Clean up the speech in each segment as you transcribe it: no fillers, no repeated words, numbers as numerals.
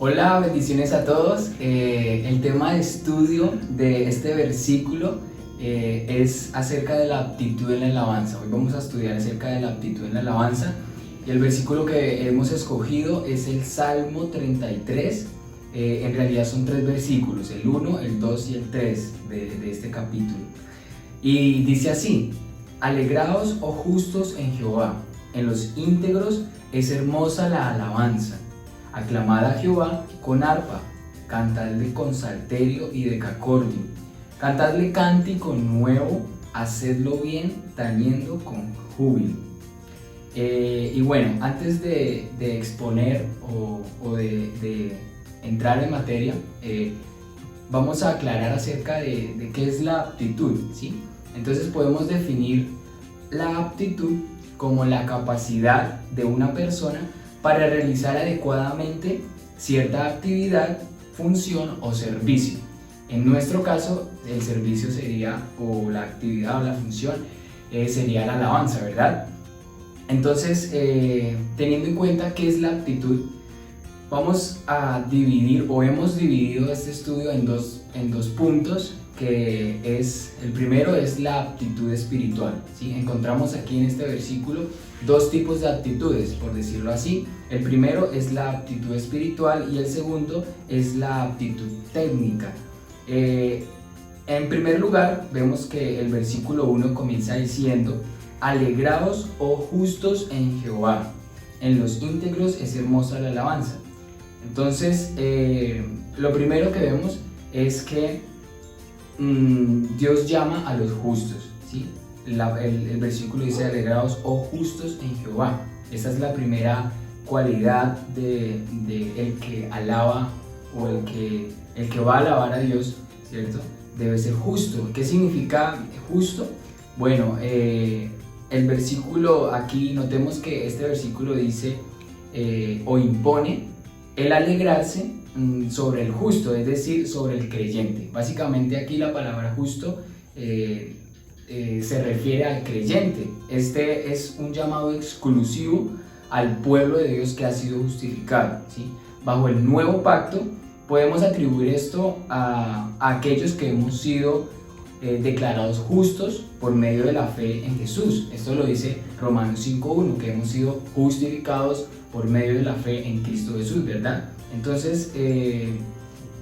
Hola, bendiciones a todos. El tema de estudio de este versículo es acerca de la aptitud en la alabanza. Hoy vamos a estudiar acerca de la aptitud en la alabanza y el versículo que hemos escogido es el Salmo 33. En realidad son 3 versículos, el 1, el 2 y el 3 de este capítulo. Y dice así: Alegraos, oh justos, en Jehová, en los íntegros es hermosa la alabanza. Aclamad a Jehová con arpa, cantadle con salterio y decacordio, cantadle cántico nuevo, hacedlo bien, tañendo con júbilo. Y bueno, antes de exponer o de entrar en materia, vamos a aclarar acerca de qué es la aptitud, ¿sí? Entonces podemos definir la aptitud como la capacidad de una persona para realizar adecuadamente cierta actividad, función o servicio. En nuestro caso, el servicio sería, o la actividad o la función, sería la alabanza, ¿verdad? Entonces, teniendo en cuenta qué es la aptitud, vamos a dividir, o hemos dividido este estudio en dos puntos, que es, el primero es la aptitud espiritual, ¿sí? Encontramos aquí en este versículo 2 tipos de aptitudes, por decirlo así. El primero es la aptitud espiritual y el segundo es la aptitud técnica. En primer lugar, vemos que el versículo 1 comienza diciendo: Alegraos, oh justos, en Jehová, en los íntegros es hermosa la alabanza. Entonces, lo primero que vemos es que Dios llama a los justos, ¿sí? El versículo dice: alegraos, oh justos, en Jehová. Esa es la primera cualidad de el que alaba, o el que va a alabar a Dios, ¿cierto? Debe ser justo. ¿Qué significa justo? Bueno, el versículo aquí, notemos que este versículo dice o impone el alegrarse sobre el justo, es decir, sobre el creyente. Básicamente aquí la palabra justo se refiere al creyente. Este es un llamado exclusivo al pueblo de Dios que ha sido justificado, ¿sí? Bajo el nuevo pacto podemos atribuir esto a aquellos que hemos sido declarados justos por medio de la fe en Jesús. Esto lo dice Romanos 5:1, que hemos sido justificados por medio de la fe en Cristo Jesús, ¿verdad? Entonces,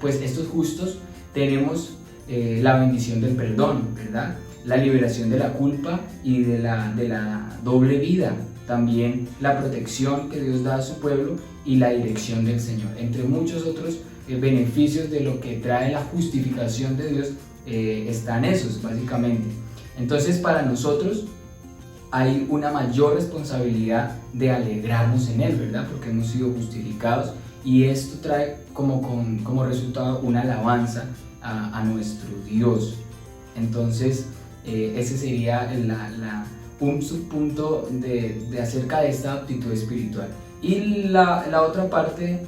pues estos justos tenemos la bendición del perdón, ¿verdad? La liberación de la culpa y de la doble vida, también la protección que Dios da a su pueblo y la dirección del Señor, entre muchos otros beneficios de lo que trae la justificación de Dios. Están esos, básicamente. Entonces, para nosotros hay una mayor responsabilidad de alegrarnos en Él, ¿verdad? Porque hemos sido justificados, y esto trae como resultado una alabanza a nuestro Dios. Entonces, ese sería un subpunto de acerca de esta aptitud espiritual. Y la otra parte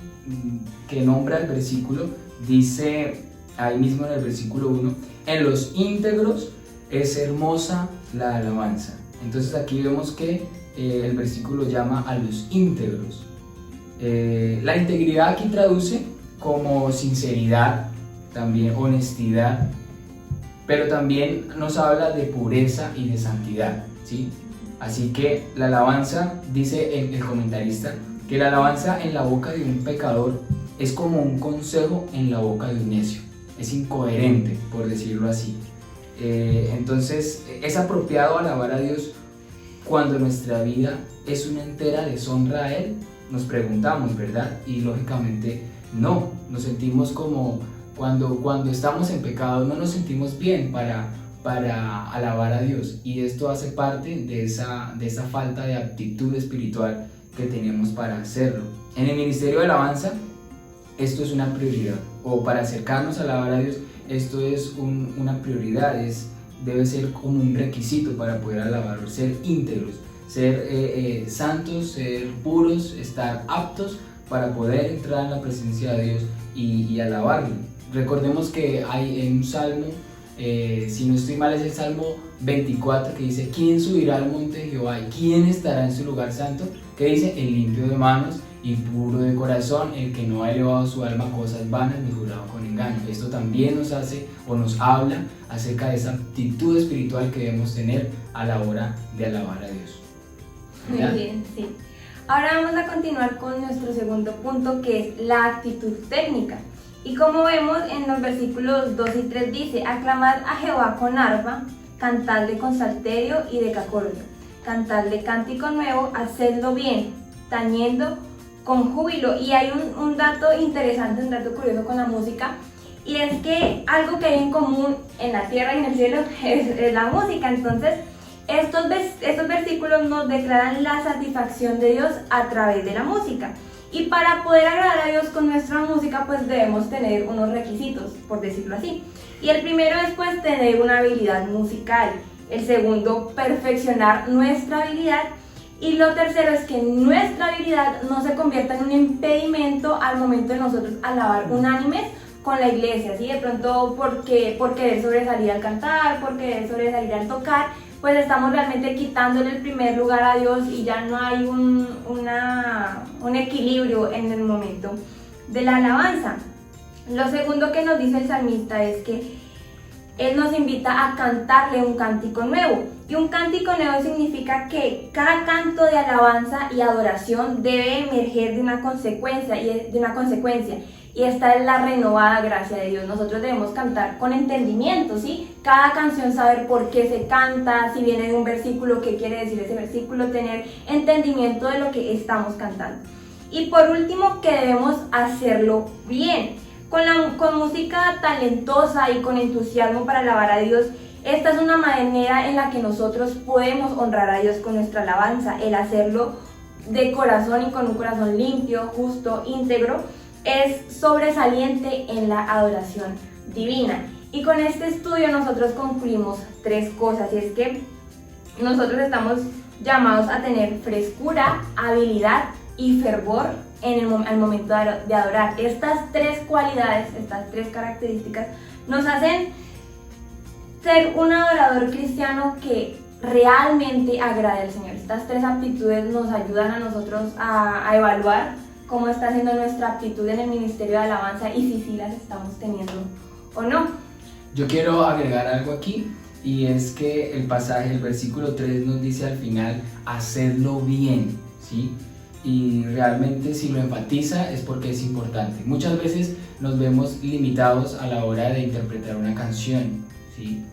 que nombra el versículo dice ahí mismo en el versículo 1: en los íntegros es hermosa la alabanza. Entonces aquí vemos que el versículo llama a los íntegros. La integridad aquí traduce como sinceridad, también honestidad, pero también nos habla de pureza y de santidad, ¿sí? Así que la alabanza, dice el comentarista, que la alabanza en la boca de un pecador es como un consejo en la boca de un necio. Es incoherente, por decirlo así. Entonces, es apropiado alabar a Dios cuando nuestra vida es una entera deshonra a Él. Nos preguntamos, ¿verdad? Y lógicamente no, nos sentimos como cuando estamos en pecado, no nos sentimos bien para alabar a Dios, y esto hace parte de esa falta de aptitud espiritual que tenemos para hacerlo. En el ministerio de alabanza, esto es una prioridad, o para acercarnos a alabar a Dios, esto es una prioridad, debe ser como un requisito para poder alabarlo, ser íntegros, ser santos, ser puros, estar aptos para poder entrar en la presencia de Dios y alabarlo. Recordemos que hay en un salmo, si no estoy mal es el Salmo 24, que dice: ¿quién subirá al monte de Jehová y quién estará en su lugar santo? Que dice: el limpio de manos y puro de corazón, el que no ha elevado su alma a cosas vanas ni jurado con engaño. Esto también nos hace o nos habla acerca de esa actitud espiritual que debemos tener a la hora de alabar a Dios. ¿Verdad? Muy bien, sí. Ahora vamos a continuar con nuestro segundo punto, que es la actitud técnica. Y como vemos en los versículos 2 y 3 dice: aclamad a Jehová con arpa, cantadle con salterio y decacordio, cantadle cántico nuevo, hacedlo bien, tañendo con júbilo. Y hay un dato interesante, un dato curioso con la música, y es que algo que hay en común en la tierra y en el cielo es la música. Entonces estos versículos nos declaran la satisfacción de Dios a través de la música. Y para poder agradar a Dios con nuestra música, pues debemos tener unos requisitos, por decirlo así. Y el primero es pues tener una habilidad musical. El segundo, perfeccionar nuestra habilidad. Y lo tercero es que nuestra habilidad no se convierta en un impedimento al momento de nosotros alabar unánimes con la iglesia, ¿sí? De pronto por querer sobresalir al cantar, por querer sobresalir al tocar, pues estamos realmente quitándole el primer lugar a Dios y ya no hay un equilibrio en el momento de la alabanza. Lo segundo que nos dice el salmista es que Él nos invita a cantarle un cántico nuevo. Y un cántico nuevo significa que cada canto de alabanza y adoración debe emerger de una consecuencia, y esta es la renovada gracia de Dios. Nosotros debemos cantar con entendimiento, ¿sí? Cada canción, saber por qué se canta, si viene de un versículo, qué quiere decir ese versículo, tener entendimiento de lo que estamos cantando. Y por último, que debemos hacerlo bien, con música talentosa y con entusiasmo para alabar a Dios. Esta es una manera en la que nosotros podemos honrar a Dios con nuestra alabanza. El hacerlo de corazón y con un corazón limpio, justo, íntegro, es sobresaliente en la adoración divina. Y con este estudio nosotros concluimos 3 cosas, y es que nosotros estamos llamados a tener frescura, habilidad y fervor al momento de adorar. Estas 3 cualidades, estas 3 características nos hacen ser un adorador cristiano que realmente agrade al Señor. Estas 3 aptitudes nos ayudan a nosotros a evaluar cómo está siendo nuestra aptitud en el ministerio de alabanza y si las estamos teniendo o no. Yo quiero agregar algo aquí, y es que el pasaje, el versículo 3 nos dice al final: hacedlo bien, ¿sí? Y realmente si lo enfatiza es porque es importante. Muchas veces nos vemos limitados a la hora de interpretar una canción, ¿sí?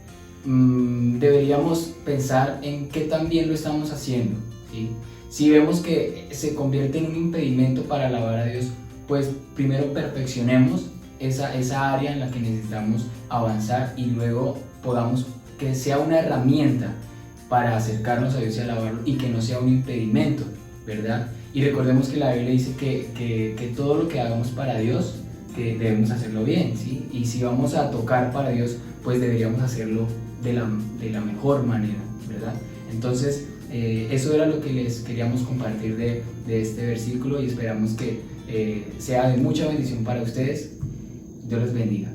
Deberíamos pensar en qué tan bien lo estamos haciendo, ¿sí? Si vemos que se convierte en un impedimento para alabar a Dios, pues primero perfeccionemos esa área en la que necesitamos avanzar, y luego podamos que sea una herramienta para acercarnos a Dios y alabarlo, y que no sea un impedimento, ¿verdad? Y recordemos que la Biblia dice que todo lo que hagamos para Dios, que debemos hacerlo bien, ¿sí? Y si vamos a tocar para Dios, pues deberíamos hacerlo de la mejor manera, ¿verdad? Entonces, eso era lo que les queríamos compartir de este versículo, y esperamos que sea de mucha bendición para ustedes. Dios les bendiga.